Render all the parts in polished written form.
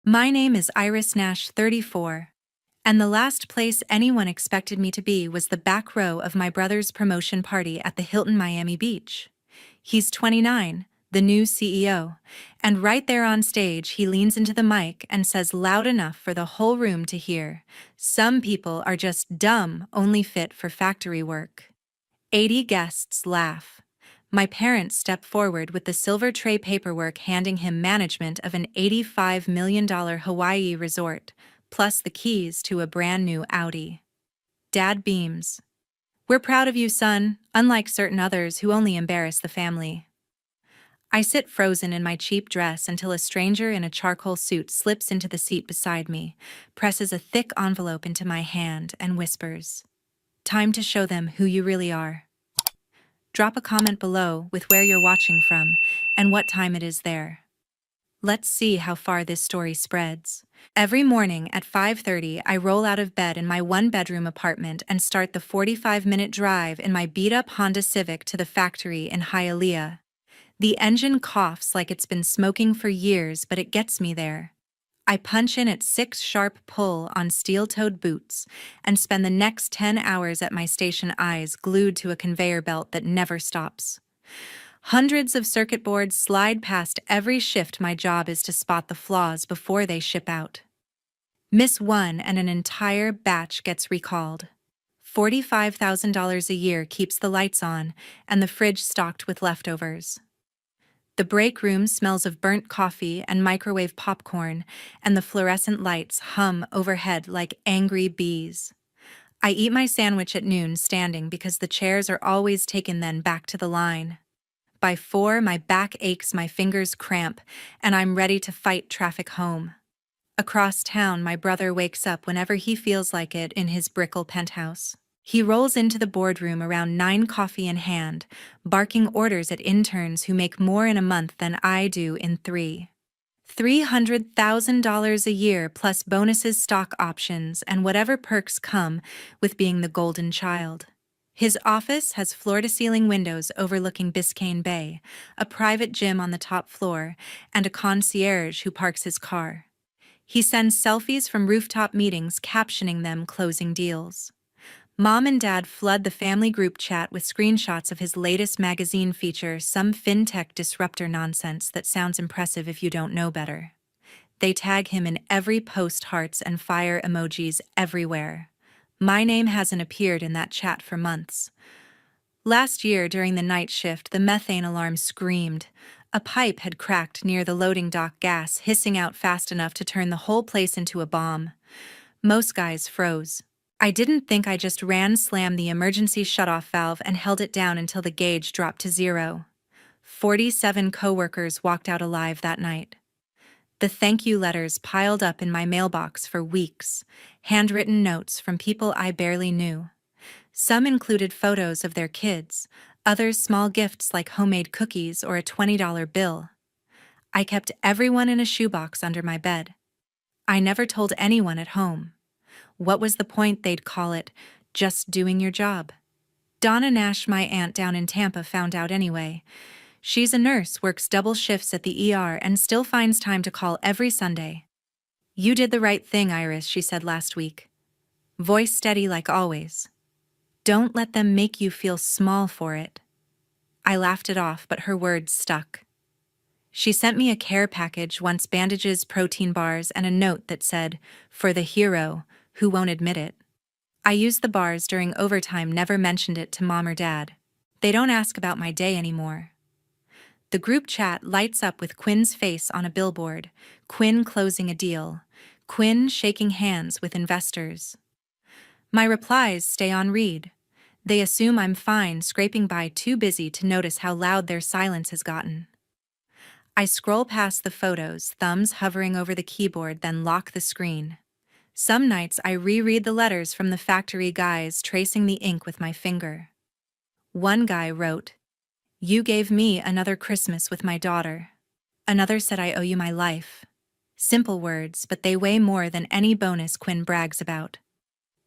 My name is Iris Nash, 34, and the last place anyone expected me to be was the back row of my brother's promotion party at the Hilton Miami Beach. He's 29, the new CEO, and right there on stage he leans into the mic and says loud enough for the whole room to hear, "Some people are just dumb, only fit for factory work." 80 guests laugh. My parents step forward with the silver tray paperwork handing him management of an $85 million Hawaii resort, plus the keys to a brand new Audi. Dad beams. "We're proud of you, son, unlike certain others who only embarrass the family." I sit frozen in my cheap dress until a stranger in a charcoal suit slips into the seat beside me, presses a thick envelope into my hand, and whispers, "Time to show them who you really are." Drop a comment below with where you're watching from and what time it is there. Let's see how far this story spreads. Every morning at 5:30, I roll out of bed in my one-bedroom apartment and start the 45-minute drive in my beat-up Honda Civic to the factory in Hialeah. The engine coughs like it's been smoking for years, but it gets me there. I punch in at 6 sharp pull on steel-toed boots and spend the next 10 hours at my station, eyes glued to a conveyor belt that never stops. Hundreds of circuit boards slide past every shift. My job is to spot the flaws before they ship out. Miss one and an entire batch gets recalled. $45,000 a year keeps the lights on and the fridge stocked with leftovers. The break room smells of burnt coffee and microwave popcorn, and the fluorescent lights hum overhead like angry bees. I eat my sandwich at noon standing because the chairs are always taken then back to the line. By 4, my back aches, my fingers cramp, and I'm ready to fight traffic home. Across town, my brother wakes up whenever he feels like it in his Brickell penthouse. He rolls into the boardroom around 9, coffee in hand, barking orders at interns who make more in a month than I do in 3. $300,000 a year plus bonuses, stock options, and whatever perks come with being the golden child. His office has floor-to-ceiling windows overlooking Biscayne Bay, a private gym on the top floor, and a concierge who parks his car. He sends selfies from rooftop meetings, captioning them "closing deals." Mom and Dad flood the family group chat with screenshots of his latest magazine feature, some fintech disruptor nonsense that sounds impressive if you don't know better. They tag him in every post, hearts and fire emojis everywhere. My name hasn't appeared in that chat for months. Last year, during the night shift, the methane alarm screamed. A pipe had cracked near the loading dock, gas hissing out fast enough to turn the whole place into a bomb. Most guys froze. I didn't think. I just slammed the emergency shutoff valve and held it down until the gauge dropped to 0. 47 coworkers walked out alive that night. The thank you letters piled up in my mailbox for weeks, handwritten notes from people I barely knew. Some included photos of their kids, others small gifts like homemade cookies or a $20 bill. I kept everyone in a shoebox under my bed. I never told anyone at home. What was the point? They'd call it just doing your job. Donna Nash, my aunt down in Tampa, found out anyway. She's a nurse, works double shifts at the ER, and still finds time to call every Sunday. "You did the right thing, Iris," she said last week. Voice steady like always. "Don't let them make you feel small for it." I laughed it off, but her words stuck. She sent me a care package once, bandages, protein bars, and a note that said, "For the hero who won't admit it." I used the bars during overtime, never mentioned it to Mom or Dad. They don't ask about my day anymore. The group chat lights up with Quinn's face on a billboard, Quinn closing a deal, Quinn shaking hands with investors. My replies stay on read. They assume I'm fine, scraping by, too busy to notice how loud their silence has gotten. I scroll past the photos, thumbs hovering over the keyboard, then lock the screen. Some nights I reread the letters from the factory guys, tracing the ink with my finger. One guy wrote, "You gave me another Christmas with my daughter." Another said, "I owe you my life." Simple words, but they weigh more than any bonus Quinn brags about.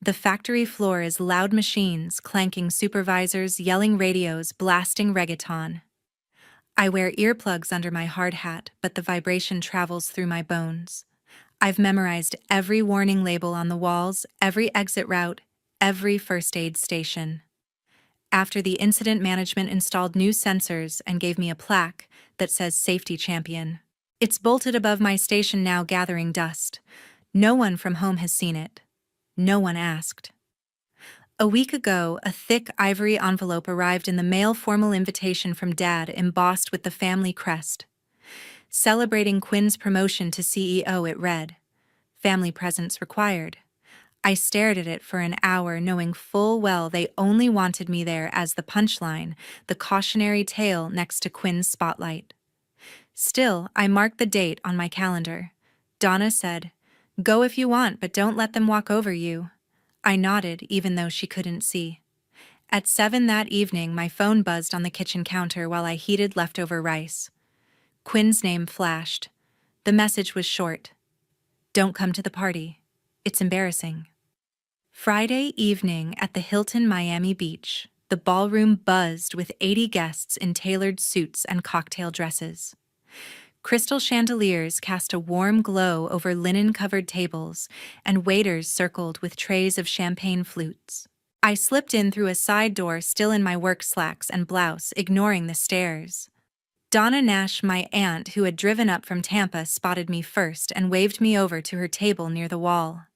The factory floor is loud, machines clanking, supervisors yelling, radios blasting reggaeton. I wear earplugs under my hard hat, but the vibration travels through my bones. I've memorized every warning label on the walls, every exit route, every first aid station. After the incident management installed new sensors and gave me a plaque that says Safety Champion. It's bolted above my station now, gathering dust. No one from home has seen it. No one asked. A week ago, a thick ivory envelope arrived in the mail, formal invitation from Dad embossed with the family crest. Celebrating Quinn's promotion to CEO, it read, "Family presence required." I stared at it for an hour, knowing full well they only wanted me there as the punchline, the cautionary tale next to Quinn's spotlight. Still, I marked the date on my calendar. Donna said, "Go if you want, but don't let them walk over you." I nodded, even though she couldn't see. At 7 that evening, my phone buzzed on the kitchen counter while I heated leftover rice. Quinn's name flashed. The message was short. "Don't come to the party. It's embarrassing." Friday evening at the Hilton Miami Beach, the ballroom buzzed with 80 guests in tailored suits and cocktail dresses. Crystal chandeliers cast a warm glow over linen-covered tables, and waiters circled with trays of champagne flutes. I slipped in through a side door, still in my work slacks and blouse, ignoring the stares. Donna Nash, my aunt who had driven up from Tampa, spotted me first and waved me over to her table near the wall.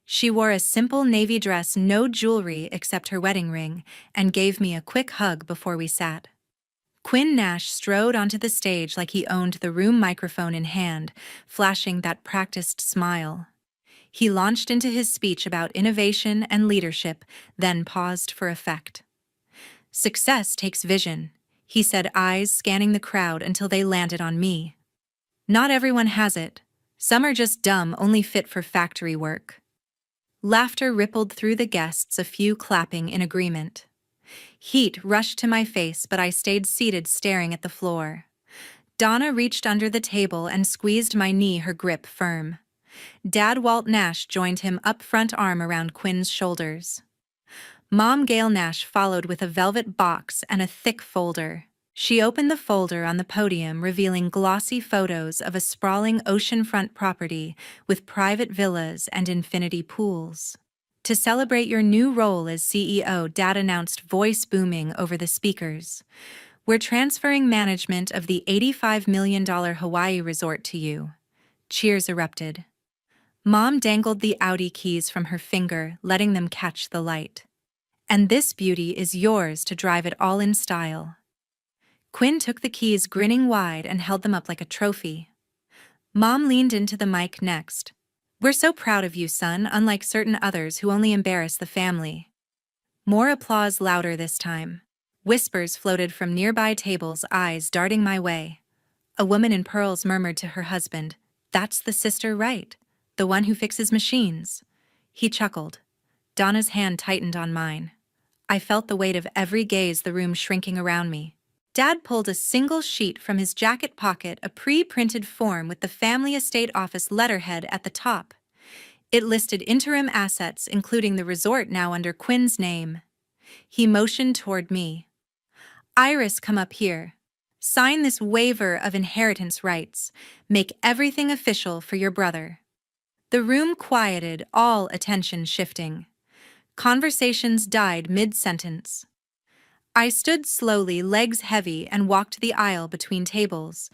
She wore a simple navy dress, no jewelry except her wedding ring, and gave me a quick hug before we sat. Quinn Nash strode onto the stage like he owned the room, microphone in hand, flashing that practiced smile. He launched into his speech about innovation and leadership, then paused for effect. "Success takes vision," he said, eyes scanning the crowd until they landed on me. "Not everyone has it. Some are just dumb, only fit for factory work." Laughter rippled through the guests, a few clapping in agreement. Heat rushed to my face, but I stayed seated, staring at the floor. Donna reached under the table and squeezed my knee, her grip firm. Dad Walt Nash joined him, up front, arm around Quinn's shoulders. Mom Gail Nash followed with a velvet box and a thick folder. She opened the folder on the podium, revealing glossy photos of a sprawling oceanfront property with private villas and infinity pools. "To celebrate your new role as CEO," Dad announced, voice booming over the speakers, "we're transferring management of the $85 million Hawaii resort to you." Cheers erupted. Mom dangled the Audi keys from her finger, letting them catch the light. "And this beauty is yours to drive it all in style." Quinn took the keys, grinning wide, and held them up like a trophy. Mom leaned into the mic next. "We're so proud of you, son, unlike certain others who only embarrass the family." More applause, louder this time. Whispers floated from nearby tables, eyes darting my way. A woman in pearls murmured to her husband, "That's the sister, right? The one who fixes machines." He chuckled. Donna's hand tightened on mine. I felt the weight of every gaze, the room shrinking around me. Dad pulled a single sheet from his jacket pocket, a pre-printed form with the family estate office letterhead at the top. It listed interim assets, including the resort now under Quinn's name. He motioned toward me. "Iris, come up here. Sign this waiver of inheritance rights. Make everything official for your brother." The room quieted, all attention shifting. Conversations died mid-sentence. I stood slowly, legs heavy, and walked the aisle between tables.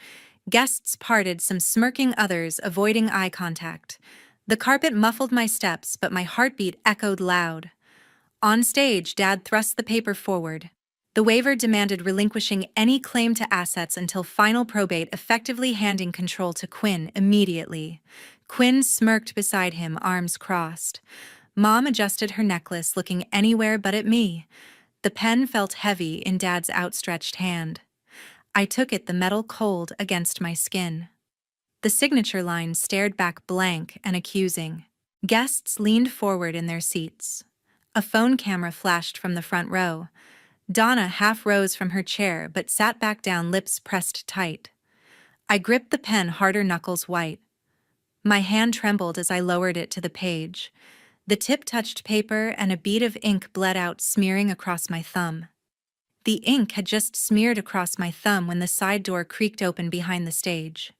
Guests parted, some smirking, others avoiding eye contact. The carpet muffled my steps, but my heartbeat echoed loud. On stage, Dad thrust the paper forward. The waiver demanded relinquishing any claim to assets until final probate, effectively handing control to Quinn immediately. Quinn smirked beside him, arms crossed. Mom adjusted her necklace, looking anywhere but at me. The pen felt heavy in Dad's outstretched hand. I took it, the metal cold against my skin. The signature line stared back, blank and accusing. Guests leaned forward in their seats. A phone camera flashed from the front row. Donna half rose from her chair but sat back down, lips pressed tight. I gripped the pen harder, knuckles white. My hand trembled as I lowered it to the page. The tip touched paper and a bead of ink bled out, smearing across my thumb. The ink had just smeared across my thumb when the side door creaked open behind the stage.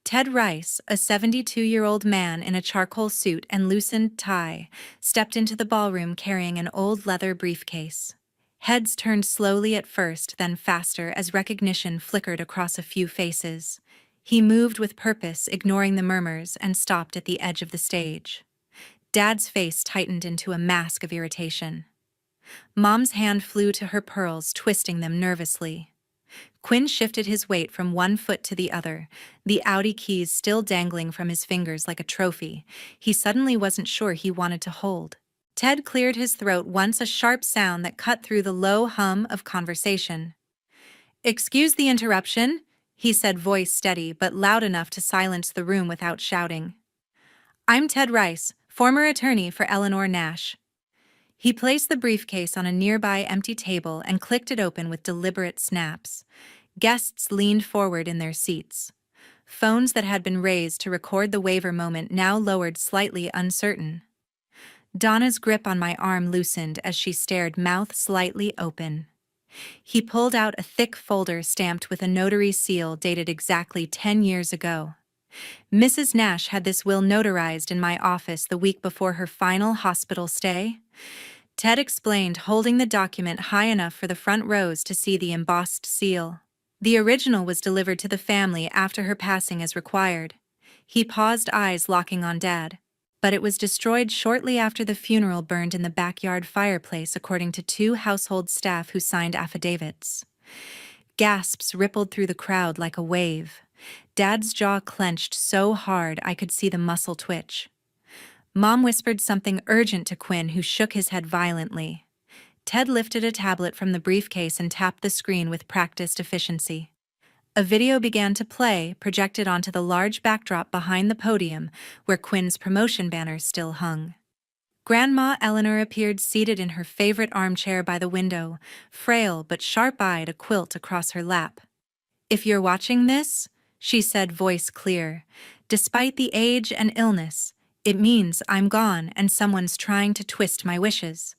Ted Rice, a 72-year-old man in a charcoal suit and loosened tie, stepped into the ballroom carrying an old leather briefcase. Heads turned slowly at first, then faster as recognition flickered across a few faces. He moved with purpose, ignoring the murmurs, and stopped at the edge of the stage. Dad's face tightened into a mask of irritation. Mom's hand flew to her pearls, twisting them nervously. Quinn shifted his weight from one foot to the other, the Audi keys still dangling from his fingers like a trophy he suddenly wasn't sure he wanted to hold. Ted cleared his throat once, a sharp sound that cut through the low hum of conversation. "Excuse the interruption," he said, voice steady but loud enough to silence the room without shouting. "I'm Ted Rice, former attorney for Eleanor Nash." He placed the briefcase on a nearby empty table and clicked it open with deliberate snaps. Guests leaned forward in their seats. Phones that had been raised to record the waiver moment now lowered, slightly uncertain. Donna's grip on my arm loosened as she stared, mouth slightly open. He pulled out a thick folder stamped with a notary seal dated exactly 10 years ago. Mrs. Nash had this will notarized in my office the week before her final hospital stay. Ted explained, holding the document high enough for the front rows to see the embossed seal. The original was delivered to the family after her passing as required. He paused, eyes locking on Dad. But it was destroyed shortly after the funeral burned in the backyard fireplace, according to 2 household staff who signed affidavits. Gasps rippled through the crowd like a wave. Dad's jaw clenched so hard I could see the muscle twitch. Mom whispered something urgent to Quinn, who shook his head violently. Ted lifted a tablet from the briefcase and tapped the screen with practiced efficiency. A video began to play, projected onto the large backdrop behind the podium, where Quinn's promotion banner still hung. Grandma Eleanor appeared, seated in her favorite armchair by the window, frail but sharp-eyed, a quilt across her lap. "If you're watching this," she said, voice clear, "despite the age and illness, it means I'm gone and someone's trying to twist my wishes.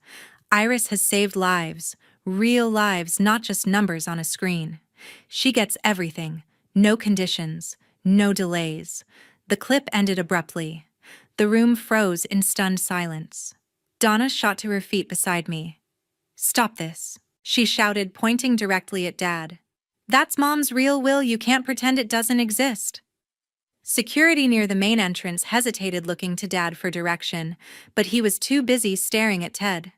Iris has saved lives, real lives, not just numbers on a screen. She gets everything, no conditions, no delays." The clip ended abruptly. The room froze in stunned silence. Donna shot to her feet beside me. "Stop this," she shouted, pointing directly at Dad. "That's Mom's real will. You can't pretend it doesn't exist." Security near the main entrance hesitated, looking to Dad for direction, but he was too busy staring at Ted.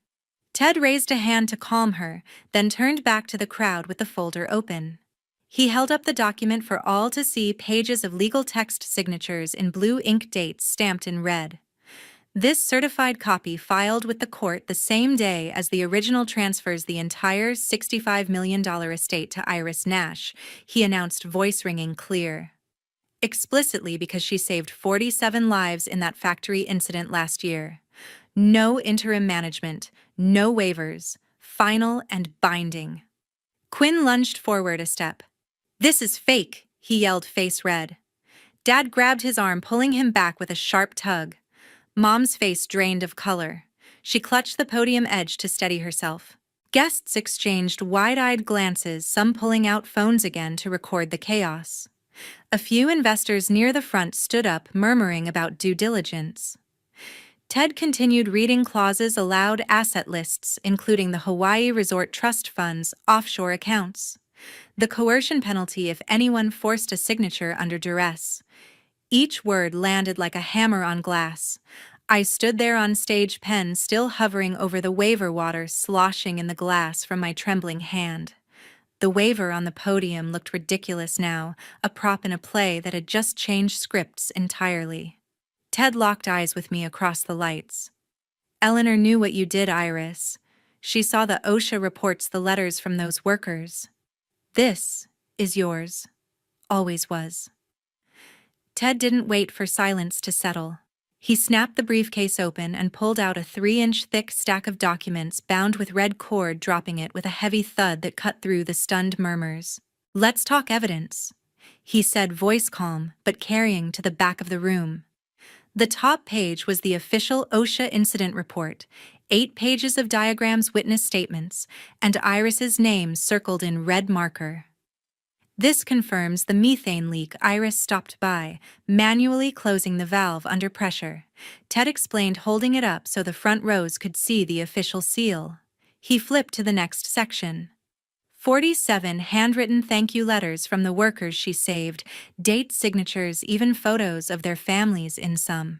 Ted raised a hand to calm her, then turned back to the crowd with the folder open. He held up the document for all to see, pages of legal text, signatures in blue ink, dates stamped in red. "This certified copy filed with the court the same day as the original transfers the entire $65 million estate to Iris Nash," he announced, voice ringing clear. "Explicitly because she saved 47 lives in that factory incident last year. No interim management, no waivers, final and binding." Quinn lunged forward a step. "This is fake," he yelled, face red. Dad grabbed his arm, pulling him back with a sharp tug. Mom's face drained of color. She clutched the podium edge to steady herself. Guests exchanged wide-eyed glances, some pulling out phones again to record the chaos. A few investors near the front stood up, murmuring about due diligence. Ted continued reading clauses aloud, asset lists, including the Hawaii Resort Trust Fund's offshore accounts. The coercion penalty if anyone forced a signature under duress. Each word landed like a hammer on glass. I stood there on stage, pen still hovering over the waiver, water sloshing in the glass from my trembling hand. The waiver on the podium looked ridiculous now, a prop in a play that had just changed scripts entirely. Ted locked eyes with me across the lights. "Eleanor knew what you did, Iris. She saw the OSHA reports, the letters from those workers. This is yours. Always was." Ted didn't wait for silence to settle. He snapped the briefcase open and pulled out a 3-inch thick stack of documents bound with red cord, dropping it with a heavy thud that cut through the stunned murmurs. "Let's talk evidence," he said, voice calm but carrying to the back of the room. The top page was the official OSHA incident report, 8 pages of diagrams, witness statements, and Iris's name circled in red marker. This confirms the methane leak Iris stopped by, manually closing the valve under pressure. Ted explained, holding it up so the front rows could see the official seal. He flipped to the next section. 47 handwritten thank you letters from the workers she saved, dates, signatures, even photos of their families in some.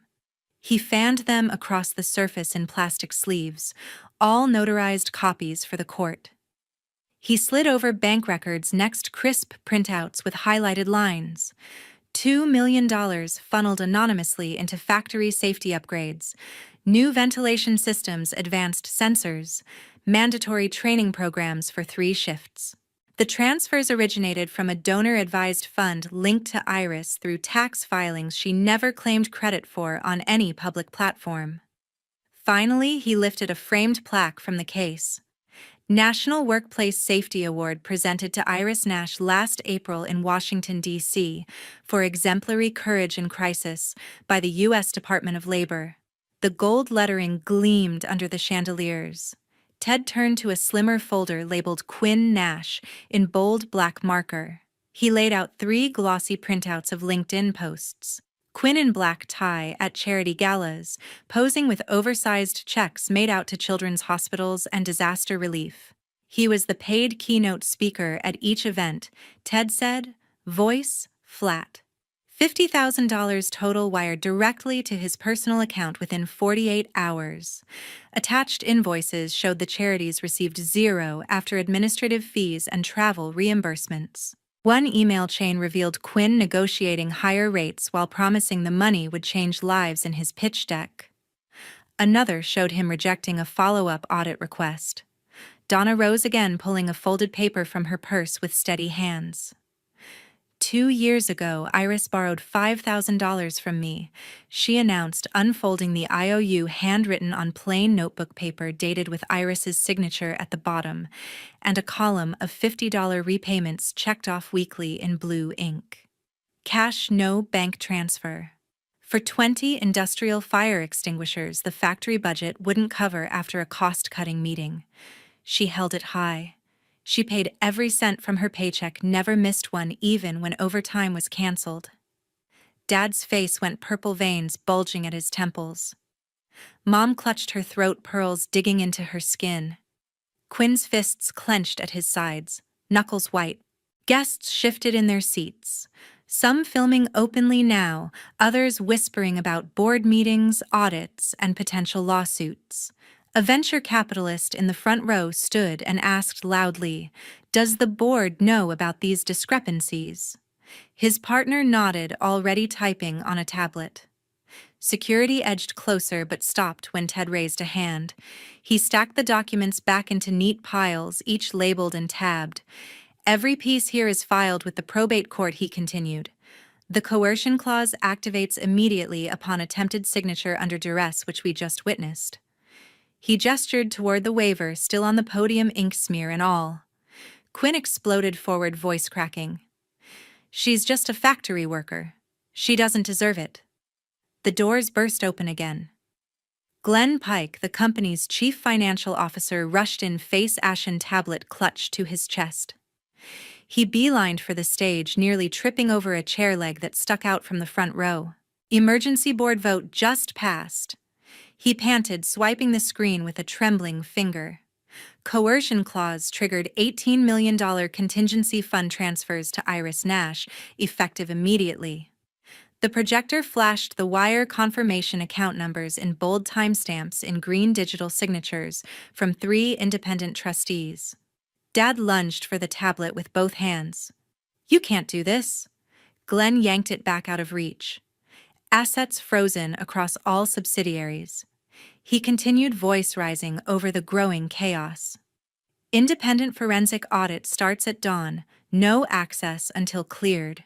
He fanned them across the surface in plastic sleeves, all notarized copies for the court. He slid over bank records, next crisp printouts with highlighted lines. $2 million funneled anonymously into factory safety upgrades, new ventilation systems, advanced sensors, mandatory training programs for 3 shifts. The transfers originated from a donor-advised fund linked to Iris through tax filings she never claimed credit for on any public platform. Finally, he lifted a framed plaque from the case. National Workplace Safety Award presented to Iris Nash last April in Washington, D.C., for exemplary courage in crisis by the U.S. Department of Labor. The gold lettering gleamed under the chandeliers. Ted turned to a slimmer folder labeled Quinn Nash in bold black marker. He laid out 3 glossy printouts of LinkedIn posts. Quinn in black tie at charity galas, posing with oversized checks made out to children's hospitals and disaster relief. He was the paid keynote speaker at each event, Ted said, voice flat. $50,000 total wired directly to his personal account within 48 hours. Attached invoices showed the charities received 0 after administrative fees and travel reimbursements. One email chain revealed Quinn negotiating higher rates while promising the money would change lives in his pitch deck. Another showed him rejecting a follow-up audit request. Donna rose again, pulling a folded paper from her purse with steady hands. 2 years ago, Iris borrowed $5,000 from me, she announced, unfolding the IOU handwritten on plain notebook paper dated with Iris's signature at the bottom, and a column of $50 repayments checked off weekly in blue ink. Cash, no bank transfer. For 20 industrial fire extinguishers, the factory budget wouldn't cover after a cost-cutting meeting. She held it high. She paid every cent from her paycheck, never missed one even when overtime was canceled. Dad's face went purple, veins bulging at his temples. Mom clutched her throat, pearls digging into her skin. Quinn's fists clenched at his sides, knuckles white. Guests shifted in their seats, some filming openly now, others whispering about board meetings, audits, and potential lawsuits. A venture capitalist in the front row stood and asked loudly, "Does the board know about these discrepancies?" His partner nodded, already typing on a tablet. Security edged closer but stopped when Ted raised a hand. He stacked the documents back into neat piles, each labeled and tabbed. "Every piece here is filed with the probate court," he continued. "The coercion clause activates immediately upon attempted signature under duress, which we just witnessed." He gestured toward the waiver, still on the podium, ink smear and all. Quinn exploded forward, voice cracking. "She's just a factory worker. She doesn't deserve it." The doors burst open again. Glenn Pike, the company's chief financial officer, rushed in, face ashen, tablet clutched to his chest. He beelined for the stage, nearly tripping over a chair leg that stuck out from the front row. Emergency board vote just passed. He panted, swiping the screen with a trembling finger. Coercion clause triggered $18 million contingency fund transfers to Iris Nash, effective immediately. The projector flashed the wire confirmation account numbers in bold timestamps in green digital signatures from 3 independent trustees. Dad lunged for the tablet with both hands. "You can't do this." Glenn yanked it back out of reach. Assets frozen across all subsidiaries. He continued, voice rising over the growing chaos. "Independent forensic audit starts at dawn, no access until cleared."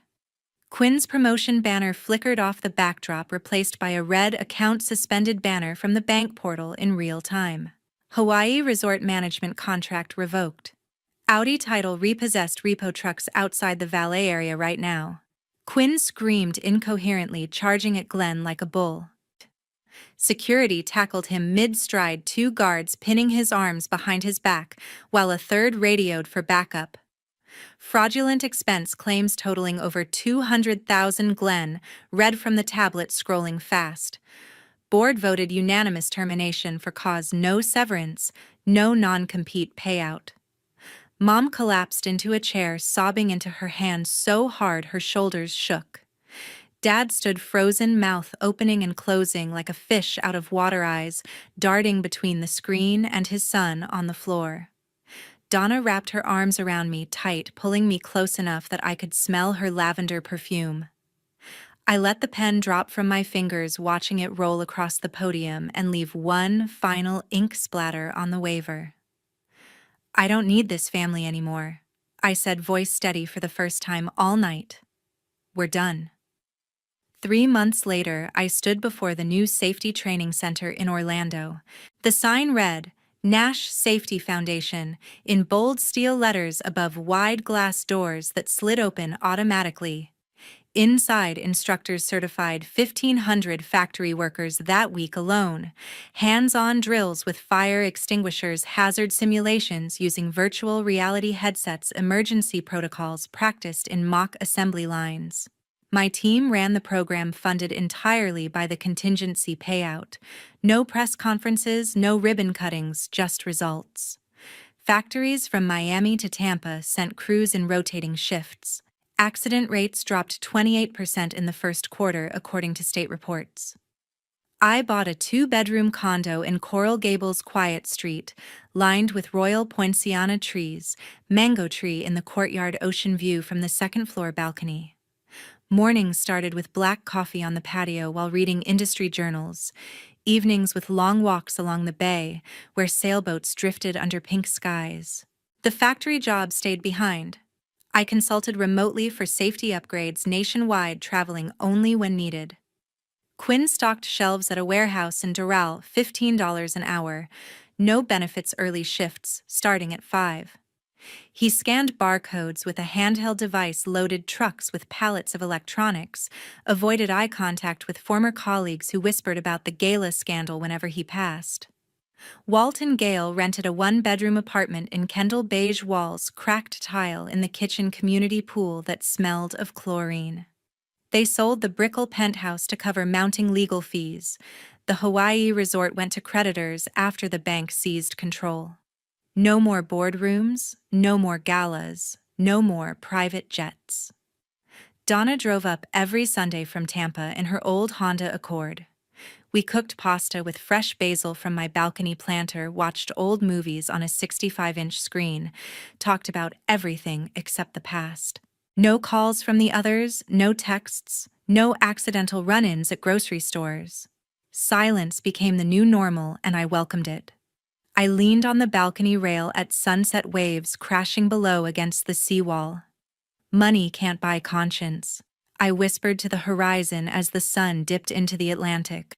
Quinn's promotion banner flickered off the backdrop, replaced by a red account suspended banner from the bank portal in real time. Hawaii resort management contract revoked. Audi title repossessed, repo trucks outside the valet area right now. Quinn screamed incoherently, charging at Glenn like a bull. Security tackled him mid-stride, 2 guards pinning his arms behind his back, while a third radioed for backup. Fraudulent expense claims totaling over 200,000 Glen, read from the tablet scrolling fast. Board voted unanimous termination for cause no severance, no non-compete payout. Mom collapsed into a chair, sobbing into her hands so hard her shoulders shook. Dad stood frozen, mouth opening and closing like a fish out of water, eyes darting between the screen and his son on the floor. Donna wrapped her arms around me tight, pulling me close enough that I could smell her lavender perfume. I let the pen drop from my fingers, watching it roll across the podium and leave one final ink splatter on the waiver. "I don't need this family anymore," I said, voice steady for the first time all night. "We're done." 3 months later, I stood before the new Safety Training Center in Orlando. The sign read, "Nash Safety Foundation," in bold steel letters above wide glass doors that slid open automatically. Inside, instructors certified 1,500 factory workers that week alone. Hands-on drills with fire extinguishers, hazard simulations using virtual reality headsets, emergency protocols practiced in mock assembly lines. My team ran the program, funded entirely by the contingency payout. No press conferences, no ribbon cuttings, just results. Factories from Miami to Tampa sent crews in rotating shifts. Accident rates dropped 28% in the first quarter, according to state reports. I bought a 2-bedroom condo in Coral Gables Quiet Street, lined with royal poinciana trees, mango tree in the courtyard, ocean view from the second-floor balcony. Mornings started with black coffee on the patio while reading industry journals, evenings with long walks along the bay where sailboats drifted under pink skies. The factory job stayed behind. I consulted remotely for safety upgrades nationwide, traveling only when needed. Quinn stocked shelves at a warehouse in Doral, $15 an hour, no benefits, early shifts starting at 5. He scanned barcodes with a handheld device, loaded trucks with pallets of electronics, avoided eye contact with former colleagues who whispered about the gala scandal whenever he passed. Walt and Gail rented a 1-bedroom apartment in Kendall, beige walls, cracked tile in the kitchen, community pool that smelled of chlorine. They sold the Brickell penthouse to cover mounting legal fees. The Hawaii resort went to creditors after the bank seized control. No more boardrooms, no more galas, no more private jets. Donna drove up every Sunday from Tampa in her old Honda Accord. We cooked pasta with fresh basil from my balcony planter, watched old movies on a 65-inch screen, talked about everything except the past. No calls from the others, no texts, no accidental run-ins at grocery stores. Silence became the new normal, and I welcomed it. I leaned on the balcony rail at sunset, waves crashing below against the seawall. "Money can't buy conscience," I whispered to the horizon as the sun dipped into the Atlantic.